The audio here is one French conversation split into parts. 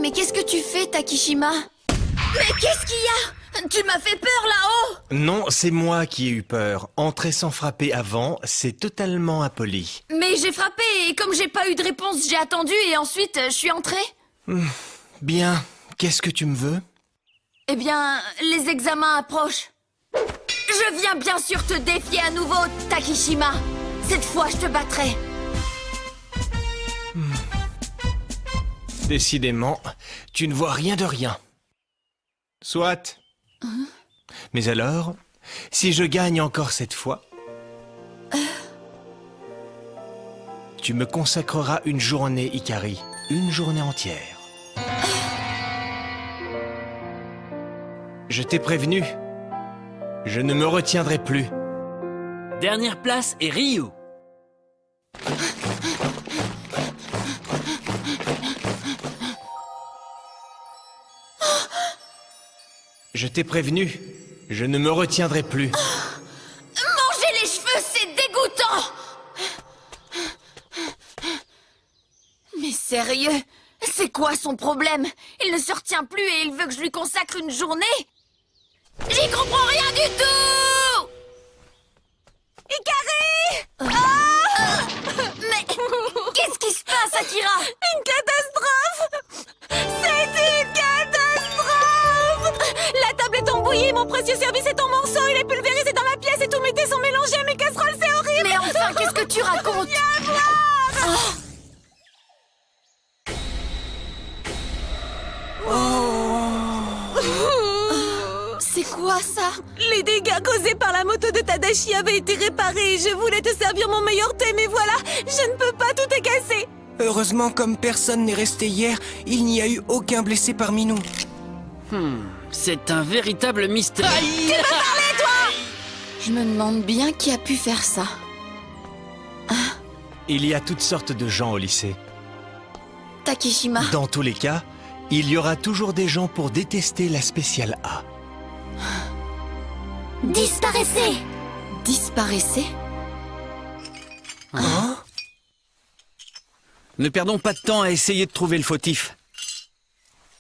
Mais qu'est-ce que tu fais, Takishima? Mais qu'est-ce qu'il y a? Tu m'as fait peur là-haut! Non, c'est moi qui ai eu peur. Entrer sans frapper avant, c'est totalement impoli. Mais j'ai frappé et comme j'ai pas eu de réponse, j'ai attendu et ensuite je suis entrée. Bien, qu'est-ce que tu me veux? Eh bien, les examens approchent. Je viens bien sûr te défier à nouveau, Takishima. Cette fois, je te battrai. Décidément, tu ne vois rien de rien. Soit. Mais alors, si je gagne encore cette fois, tu me consacreras une journée, Ikari. Une journée entière. Je t'ai prévenu. Je ne me retiendrai plus. Dernière place est Ryu. Je t'ai prévenu. Je ne me retiendrai plus. Manger les cheveux, c'est dégoûtant! Mais sérieux? C'est quoi son problème? Il ne se retient plus et il veut que je lui consacre une journée? J'y comprends rien du tout! Ikari! Mais qu'est-ce qui se passe, Akira? Une catastrophe! C'est une catastrophe! La table est embouillie, mon précieux service est en morceaux, il est pulvérisé dans la pièce et tous mes thés sont mélangés à mes casseroles, c'est horrible! Mais enfin, qu'est-ce que tu racontes? Viens voir! C'est quoi ça? Les dégâts causés par la moto de Tadashi avaient été réparés. Je voulais te servir mon meilleur thé, mais voilà, je ne peux pas, tout est cassé. Heureusement, comme personne n'est resté hier, il n'y a eu aucun blessé parmi nous. C'est un véritable mystère. Je me demande bien qui a pu faire ça. Il y a toutes sortes de gens au lycée. Takishima. Dans tous les cas, il y aura toujours des gens pour détester la spéciale A. Disparaissez! Disparaissez? Ne perdons pas de temps à essayer de trouver le fautif.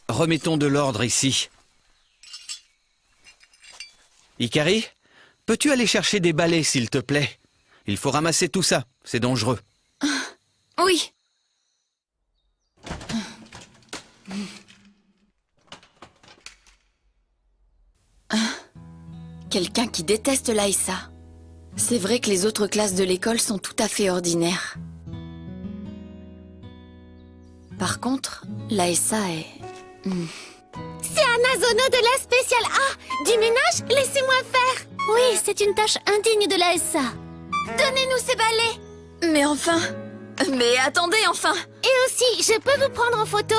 Remettons de l'ordre ici. Ikari, peux-tu aller chercher des balais, s'il te plaît? Il faut ramasser tout ça, c'est dangereux. Oui. Quelqu'un qui déteste l'Aïssa. C'est vrai que les autres classes de l'école sont tout à fait ordinaires. Par contre, l'Aïssa est... C'est un Azono de la spéciale A. Du ménage, laissez-moi faire. Oui, c'est une tâche indigne de la SA. Donnez-nous ces balais! Mais enfin... Mais attendez, enfin! Et aussi, je peux vous prendre en photo?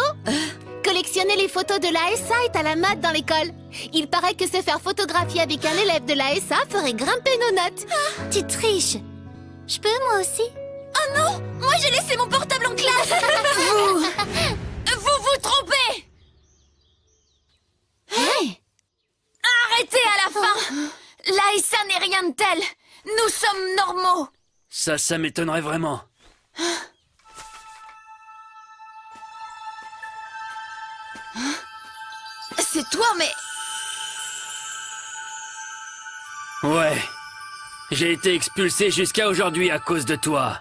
Collectionner les photos de la SA est à la mode dans l'école. Il paraît que se faire photographier avec un élève de la SA ferait grimper nos notes. Tu triches. Je peux, moi aussi? Oh non! Moi j'ai laissé mon portable en classe! Vous vous trompez! Hey! Arrêtez à la fin! L'Aïssa n'est rien de tel! Nous sommes normaux! Ça m'étonnerait vraiment. C'est toi, mais... Ouais. J'ai été expulsé jusqu'à aujourd'hui à cause de toi.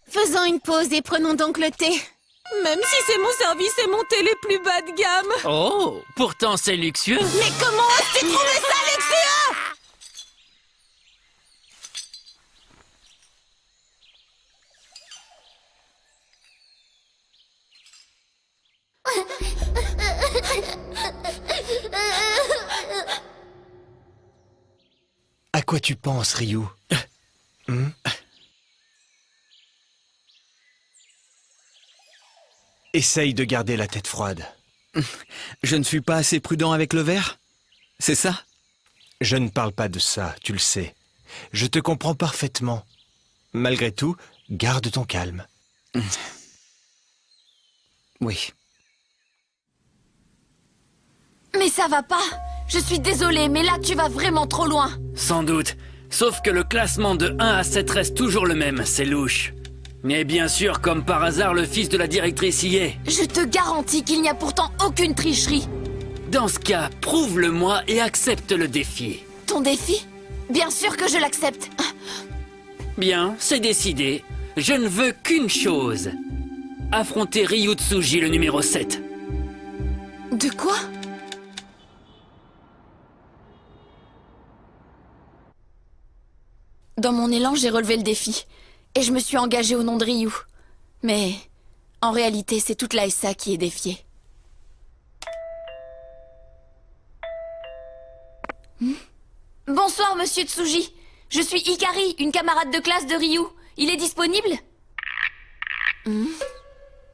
Faisons une pause et prenons donc le thé. Même si c'est mon service et mon thé les plus bas de gamme. Oh, pourtant c'est luxueux. Mais comment as-tu trouvé ça, luxueux? À quoi tu penses, Ryu? Essaye de garder la tête froide. Je ne suis pas assez prudent avec le verre? C'est ça? Je ne parle pas de ça, tu le sais. Je te comprends parfaitement. Malgré tout, garde ton calme. Oui. Mais ça va pas! Je suis désolée, mais là tu vas vraiment trop loin! Sans doute. Sauf que le classement de 1 à 7 reste toujours le même, c'est louche. Et bien sûr, comme par hasard, le fils de la directrice y est. Je te garantis qu'il n'y a pourtant aucune tricherie. Dans ce cas, prouve-le-moi et accepte le défi. Ton défi? Bien sûr que je l'accepte. Bien, c'est décidé. Je ne veux qu'une chose. Affronter Ryu Tsuji, le numéro 7. De quoi? Dans mon élan, j'ai relevé le défi. Et je me suis engagée au nom de Ryu. Mais, en réalité, c'est toute la SA qui est défiée. Bonsoir, monsieur Tsuji. Je suis Hikari, une camarade de classe de Ryu. Il est disponible?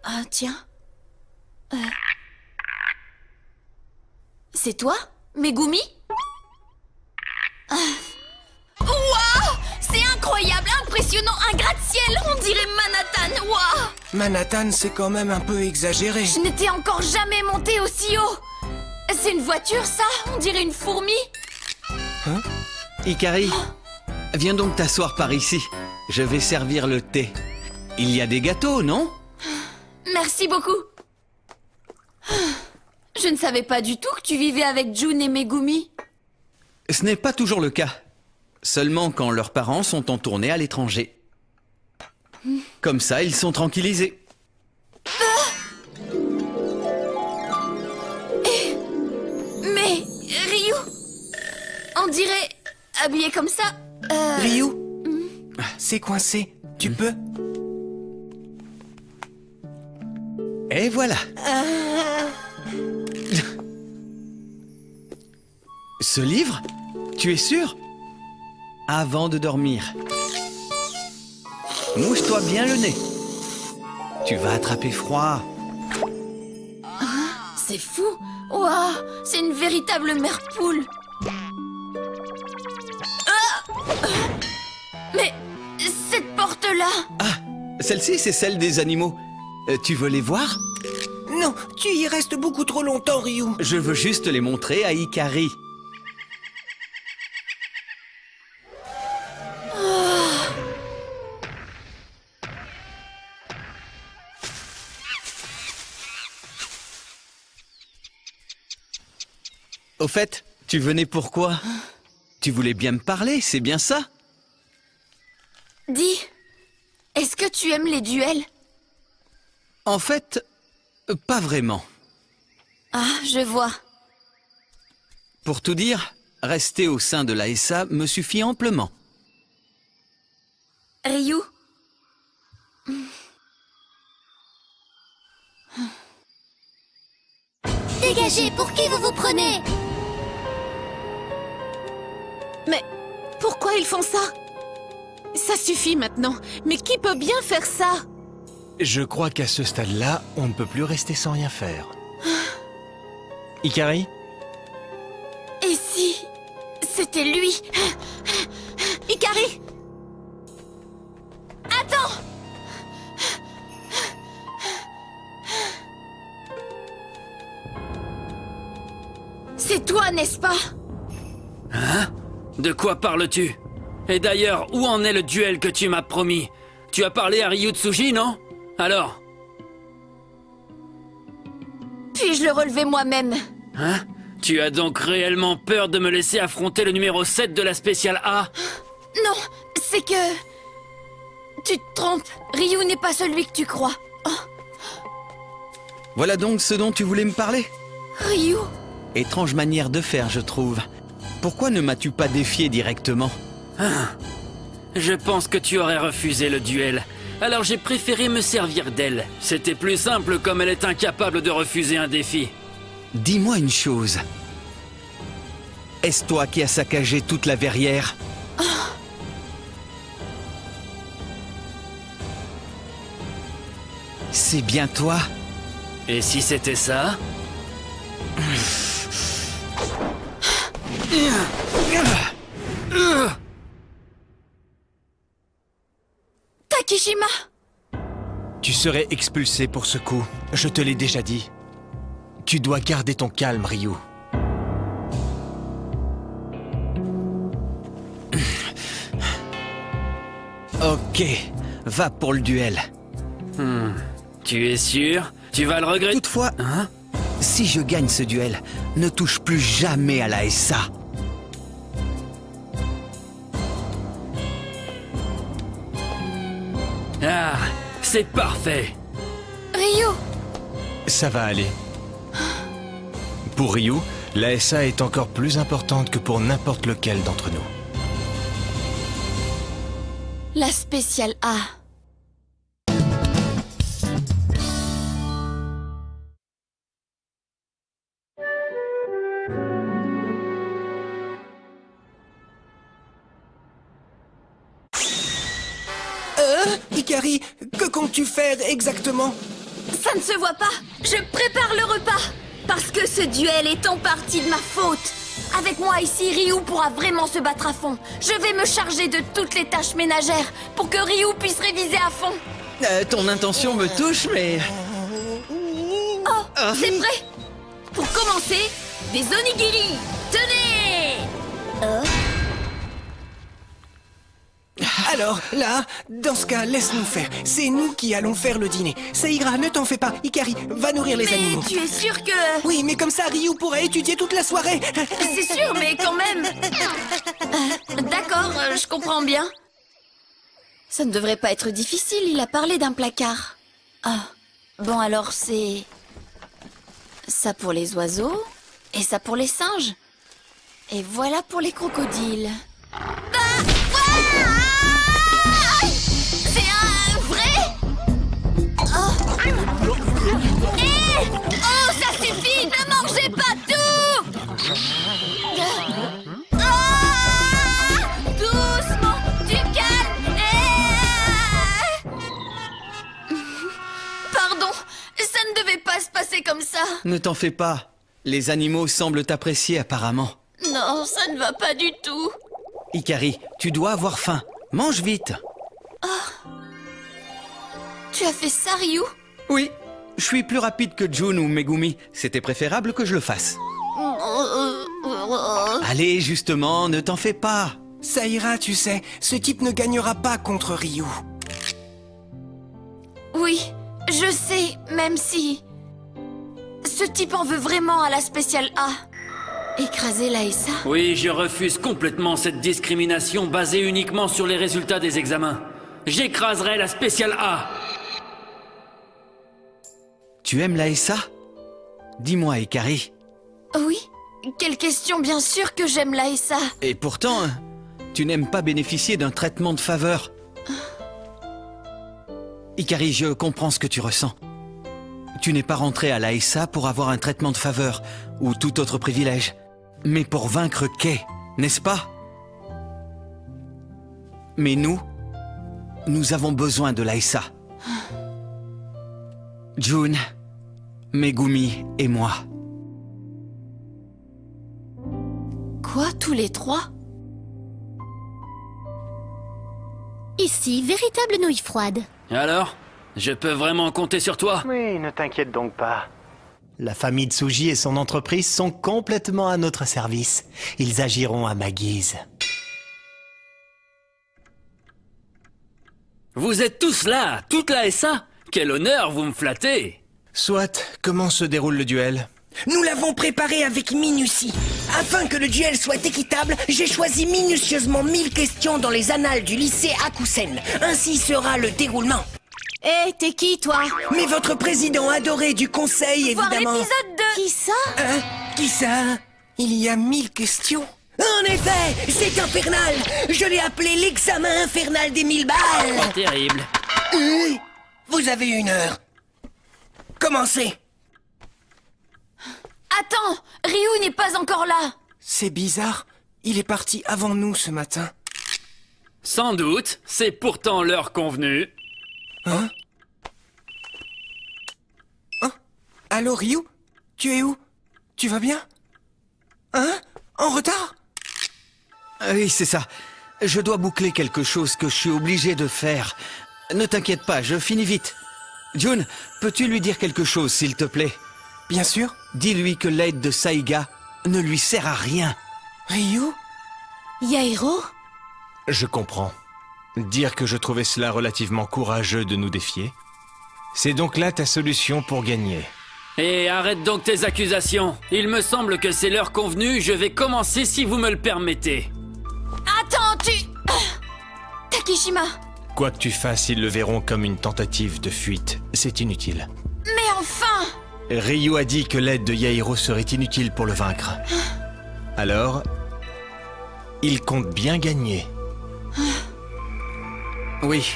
Ah, tiens. C'est toi, Megumi? Waouh! C'est incroyable, impressionnant, un gratte-ciel! On dirait Manhattan, waouh! Manhattan, c'est quand même un peu exagéré. Je n'étais encore jamais montée aussi haut! C'est une voiture, ça? On dirait une fourmi? Hikari, viens donc t'asseoir par ici. Je vais servir le thé. Il y a des gâteaux, non? Merci beaucoup! Je ne savais pas du tout que tu vivais avec Jun et Megumi. Ce n'est pas toujours le cas. Seulement quand leurs parents sont en tournée à l'étranger. Comme ça, ils sont tranquillisés. Mais, Ryu, on dirait habillé comme ça. Ryu, c'est coincé. Tu peux? Et voilà. Ce livre? Tu es sûr? Avant de dormir. Mouche-toi bien le nez. Tu vas attraper froid. C'est fou. Waouh, c'est une véritable mère poule. Mais cette porte-là. Ah, celle-ci, c'est celle des animaux. Tu veux les voir? Non, tu y restes beaucoup trop longtemps, Ryu. Je veux juste les montrer à Hikari. Au fait, tu venais pourquoi? Tu voulais bien me parler, c'est bien ça? Dis, est-ce que tu aimes les duels? En fait, pas vraiment. Ah, je vois. Pour tout dire, rester au sein de la SA me suffit amplement. Ryu? Dégagez, pour qui vous vous prenez? Mais pourquoi ils font ça? Ça suffit maintenant. Mais qui peut bien faire ça? Je crois qu'à ce stade-là, on ne peut plus rester sans rien faire. Hikari? Et si c'était lui? Hikari! Attends! C'est toi, n'est-ce pas? Hein? De quoi parles-tu? Et d'ailleurs, où en est le duel que tu m'as promis? Tu as parlé à Ryu Tsuji, non? Alors? Puis-je le relever moi-même? Hein? Tu as donc réellement peur de me laisser affronter le numéro 7 de la spéciale A? Non, c'est que... Tu te trompes. Ryu n'est pas celui que tu crois. Voilà donc ce dont tu voulais me parler? Ryu? Étrange manière de faire, je trouve. Pourquoi ne m'as-tu pas défié directement? Je pense que tu aurais refusé le duel. Alors j'ai préféré me servir d'elle. C'était plus simple comme elle est incapable de refuser un défi. Dis-moi une chose. Est-ce toi qui as saccagé toute la verrière? C'est bien toi? Et si c'était ça? Takishima? Tu serais expulsé pour ce coup, je te l'ai déjà dit. Tu dois garder ton calme, Ryu. Ok, va pour le duel. Tu es sûr? Tu vas le regretter? Toutefois, Hein? si je gagne ce duel, ne touche plus jamais à la SA. Ah, c'est parfait. Ryu, Ça va aller. Pour Ryu, la SA est encore plus importante que pour n'importe lequel d'entre nous. la spéciale A. Ikari, que comptes-tu faire exactement? Ça ne se voit pas. Je prépare le repas. Parce que ce duel est en partie de ma faute. Avec moi ici, Ryu pourra vraiment se battre à fond. Je vais me charger de toutes les tâches ménagères pour que Ryu puisse réviser à fond. Ton intention me touche, mais... Oh, c'est prêt. Pour commencer, des onigiri. Tenez. Alors, là, dans ce cas, laisse-nous faire. C'est nous qui allons faire le dîner. Ça ira, ne t'en fais pas. Ikari, va nourrir les Mais animaux. tu es sûr que... Oui, mais comme ça, Ryu pourra étudier toute la soirée. C'est sûr, mais quand même... D'accord, je comprends bien. Ça ne devrait pas être difficile, il a parlé d'un placard. Ah, bon alors c'est... Ça pour les oiseaux, et ça pour les singes. Et voilà pour les crocodiles. Ah, ah, c'est un vrai... Oh. Oh, ça suffit, ne mangez pas tout. Ah, doucement, du calme. Pardon, ça ne devait pas se passer comme ça. Ne t'en fais pas. Les animaux semblent t'apprécier apparemment. Non, ça ne va pas du tout. Ikari, tu dois avoir faim. Mange vite. Tu as fait ça, Ryu? Oui, je suis plus rapide que Jun ou Megumi. C'était préférable que je le fasse. Allez, justement, ne t'en fais pas. Ça ira, tu sais. Ce type ne gagnera pas contre Ryu. Oui, je sais, même si... Ce type en veut vraiment à la spéciale A. Écraser la SA? Oui, je refuse complètement cette discrimination basée uniquement sur les résultats des examens. J'écraserai la spéciale A. Tu aimes la SA? Dis-moi, Ikari. Oui, quelle question, bien sûr que j'aime la SA. Et pourtant, tu n'aimes pas bénéficier d'un traitement de faveur. Ikari, je comprends ce que tu ressens. Tu n'es pas rentré à la SA pour avoir un traitement de faveur ou tout autre privilège, mais pour vaincre Kei, n'est-ce pas? Mais nous avons besoin de la SA. Jun, Megumi et moi. Quoi, tous les trois? Ici, véritable nouille froide. Alors? Je peux vraiment compter sur toi? Oui, ne t'inquiète donc pas. La famille Tsuji et son entreprise sont complètement à notre service. Ils agiront à ma guise. Vous êtes tous là, toute la SA? Quel honneur, vous me flattez! Soit, comment se déroule le duel? Nous l'avons préparé avec minutie. Afin que le duel soit équitable, j'ai choisi minutieusement 1000 questions dans les annales du lycée Hakusen. Ainsi sera le déroulement. Hé, t'es qui, toi? Mais votre président adoré du conseil, Voir évidemment. l'épisode 2. Qui ça? Hein? Qui ça? Il y a 1000 questions. En effet, c'est infernal. Je l'ai appelé l'examen infernal des 1000 balles. Terrible. Vous avez 1 heure. Commencez. Attends, Ryu n'est pas encore là. C'est bizarre. Il est parti avant nous ce matin. Sans doute, c'est pourtant l'heure convenue. Hein? Allô, Ryu? Tu es où? Tu vas bien? Hein? En retard? Oui, c'est ça. Je dois boucler quelque chose que je suis obligé de faire. Ne t'inquiète pas, je finis vite. Jun, peux-tu lui dire quelque chose, s'il te plaît? Bien sûr. Dis-lui que l'aide de Saiga ne lui sert à rien. Ryu? Yairo? Je comprends. Dire que je trouvais cela relativement courageux de nous défier. C'est donc là ta solution pour gagner. Et arrête donc tes accusations. Il me semble que c'est l'heure convenue, je vais commencer si vous me le permettez. Attends, Takishima. Quoi que tu fasses, ils le verront comme une tentative de fuite. C'est inutile. Mais enfin! Ryu a dit que l'aide de Yairo serait inutile pour le vaincre. Alors, il compte bien gagner. Oui.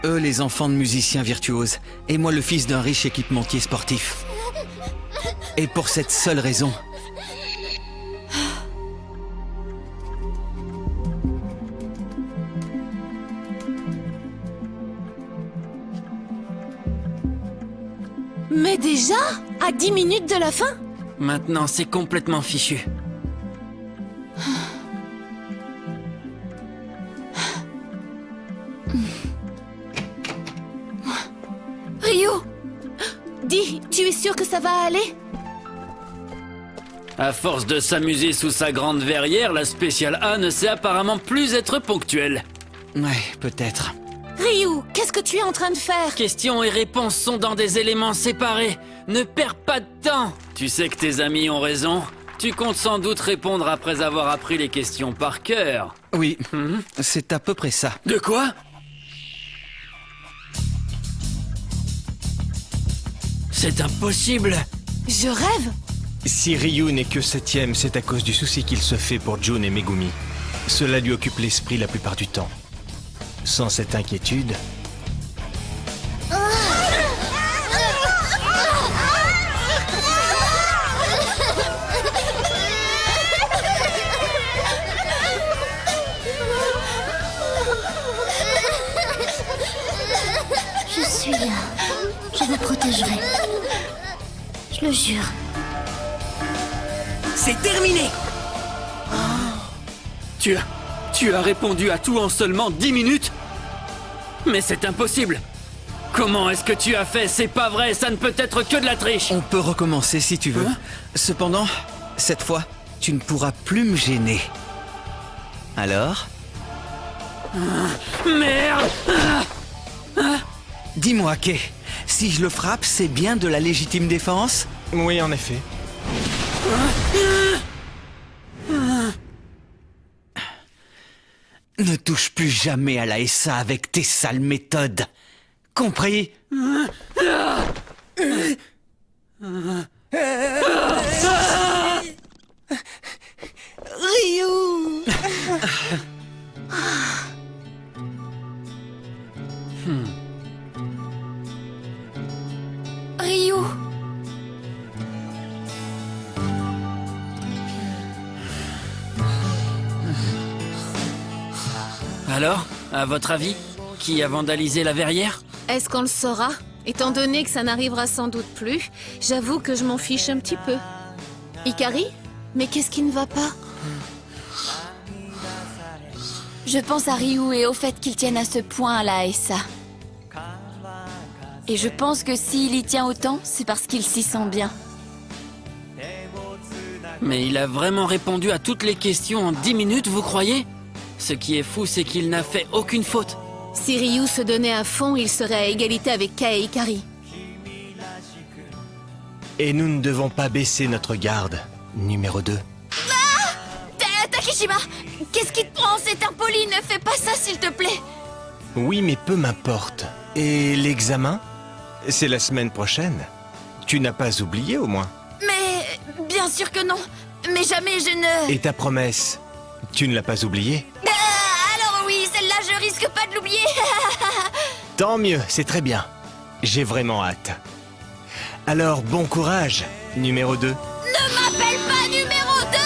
Eux, les enfants de musiciens virtuoses, et moi, le fils d'un riche équipementier sportif. Et pour cette seule raison. Mais déjà? À 10 minutes de la fin? Maintenant, c'est complètement fichu. Ryu! Dis, tu es sûr que ça va aller? À force de s'amuser sous sa grande verrière, la spéciale A ne sait apparemment plus être ponctuelle. Ouais, peut-être. Ryu, qu'est-ce que tu es en train de faire? Questions et réponses sont dans des éléments séparés. Ne perds pas de temps. Tu sais que tes amis ont raison. Tu comptes sans doute répondre après avoir appris les questions par cœur. Oui, c'est à peu près ça. De quoi? C'est impossible. Je rêve? Si Ryu n'est que 7ème, c'est à cause du souci qu'il se fait pour Jun et Megumi. Cela lui occupe l'esprit la plupart du temps. Sans cette inquiétude... Je suis là. Je vous protégerai. Je le jure. C'est terminé. Tu as répondu à tout en seulement 10 minutes? Mais c'est impossible. Comment est-ce que tu as fait? C'est pas vrai, ça ne peut être que de la triche. On peut recommencer si tu veux. Cependant, cette fois, tu ne pourras plus me gêner. Alors? Merde! Dis-moi, Kay, si je le frappe, c'est bien de la légitime défense? Oui, en effet. Ne touche plus jamais à la SA avec tes sales méthodes. Compris? Ryu! Ryu! Alors, à votre avis, qui a vandalisé la verrière? Est-ce qu'on le saura? Étant donné que ça n'arrivera sans doute plus, j'avoue que je m'en fiche un petit peu. Ikari? Mais qu'est-ce qui ne va pas? Je pense à Ryu et au fait qu'il tienne à ce point à la SA. Et je pense que s'il y tient autant, c'est parce qu'il s'y sent bien. Mais il a vraiment répondu à toutes les questions en 10 minutes, vous croyez? Ce qui est fou, c'est qu'il n'a fait aucune faute. Si Ryu se donnait à fond, il serait à égalité avec Kei et Ikari. Et nous ne devons pas baisser notre garde, numéro 2. Takishima! Qu'est-ce qui te prend? C'est impoli, ne fais pas ça s'il te plaît! Oui, mais peu m'importe. Et l'examen? C'est la semaine prochaine. Tu n'as pas oublié au moins. Mais... bien sûr que non! Mais jamais je ne... Et ta promesse? Tu ne l'as pas oubliée? Alors oui, celle-là je risque pas de l'oublier! Tant mieux, c'est très bien. J'ai vraiment hâte. Alors, bon courage, numéro 2. Ne m'appelle pas numéro 2!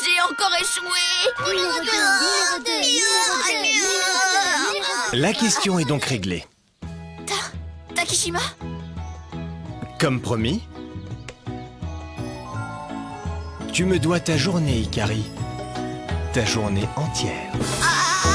J'ai encore échoué! La question est donc réglée. Takishima? Comme promis, tu me dois ta journée, Ikari. Ta journée entière. Ah!